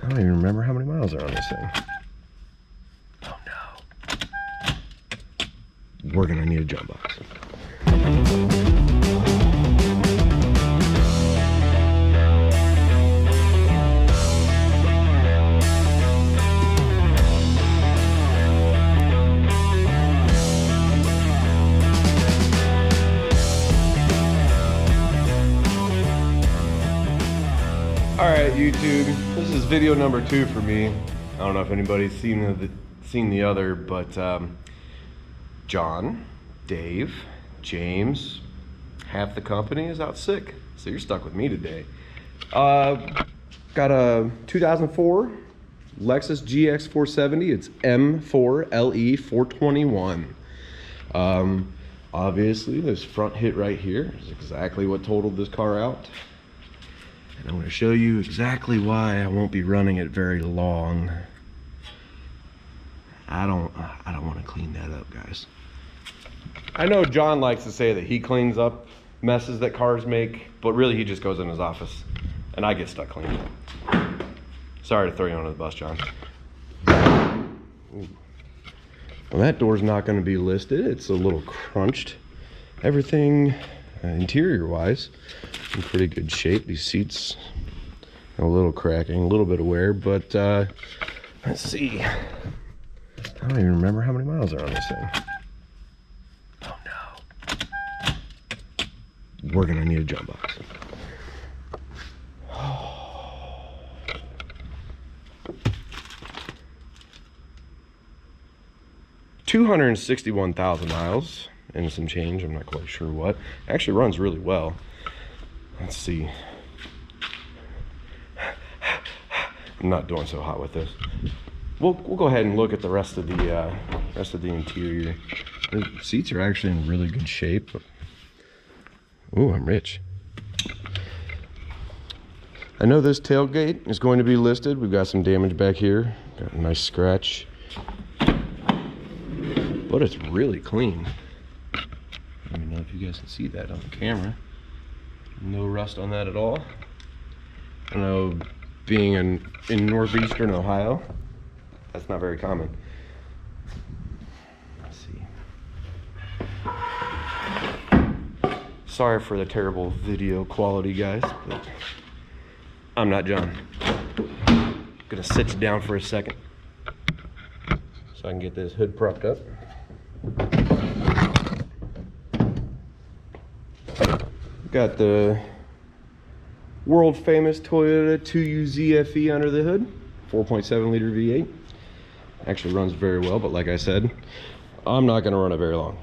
I don't even remember how many miles are on this thing. Oh no. We're gonna need a jump box. Alright YouTube, this is video number 2 for me. I don't know if anybody's seen the other, but John, Dave, James, half the company is out sick, so you're stuck with me today. Got a 2004 Lexus GX470. It's M4LE421. Obviously this front hit right here is exactly what totaled this car out. And I'm going to show you exactly why I won't be running it very long. I don't want to clean that up, guys. I know John likes to say that he cleans up messes that cars make, but really he just goes in his office and I get stuck cleaning. Sorry to throw you under the bus, John. Ooh. Well, that door's not going to be listed. It's a little crunched. Everything interior wise in pretty good shape. These seats a little cracking, a little bit of wear, but let's see. I don't even remember how many miles are on this thing. Oh no. We're gonna need a jump box. 261,000 miles and some change. I'm not quite sure what. Actually runs really well. Let's see. I'm not doing so hot with this. We'll go ahead and look at the rest of the interior. The seats are actually in really good shape. Ooh, I'm rich. I know this tailgate is going to be listed. We've got some damage back here. Got a nice scratch. But it's really clean. I don't know if you guys can see that on the camera. No rust on that at all. I know, being in northeastern Ohio, that's not very common. Let's see. Sorry for the terrible video quality, guys, but I'm not John. I'm gonna sit you down for a second so I can get this hood propped up. Got the world famous Toyota 2U ZFE under the hood, 4.7 liter V8. Actually runs very well, but like I said, I'm not going to run it very long.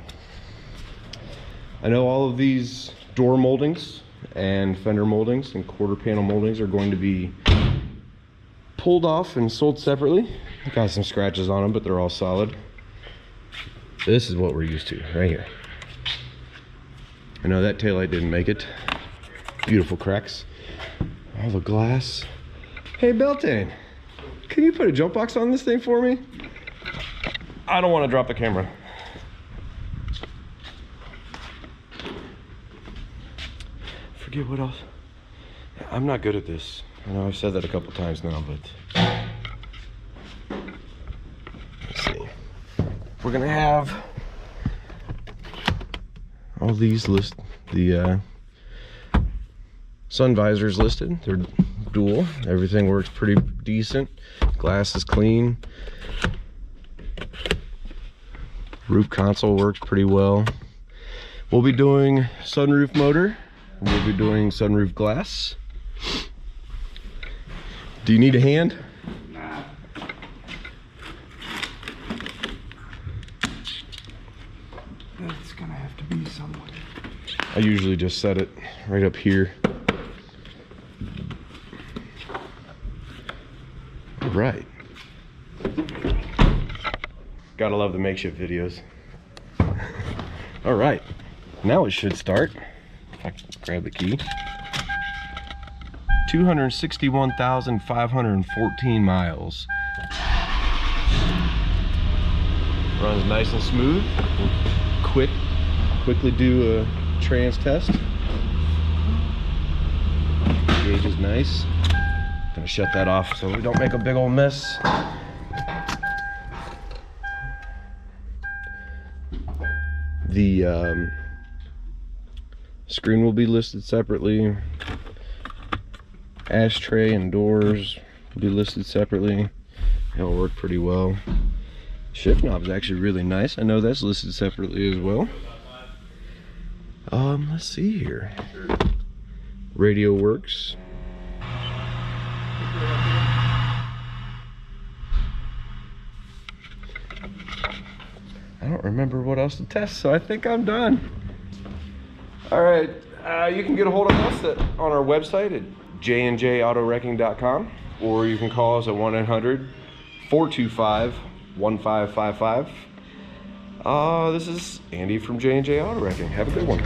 I know all of these door moldings and fender moldings and quarter panel moldings are going to be pulled off and sold separately. Got some scratches on them, but they're all solid. This is what we're used to right here. I know that taillight didn't make it. Beautiful cracks. All the glass. Hey Beltane, can you put a jump box on this thing for me? I don't want to drop the camera. Forget what else. I'm not good at this. I know I've said that a couple times now, but let's see. We're gonna have all these the sun visors listed. They're dual. Everything works pretty decent. Glass is clean. Roof console works pretty well. We'll be doing sunroof motor. We'll be doing sunroof glass. Do you need a hand? Nah. It's gonna have to be somewhere. I usually just set it right up here. All right. Gotta love the makeshift videos. All right, now it should start. If I can grab the key. 261,514 miles. Runs nice and smooth. Quickly do a trans test. Gauge is nice. Gonna shut that off so we don't make a big old mess. The screen will be listed separately. Ashtray and doors will be listed separately. It'll work pretty well. Shift knob is actually really nice. I know that's listed separately as well. Let's see here. Radio works. I don't remember what else to test, so I think I'm done. All right, you can get a hold of us on our website at jandjautoWrecking.com, or you can call us at 1-800-425-1555. This is Andy from J&J Auto Wrecking. Have a good one.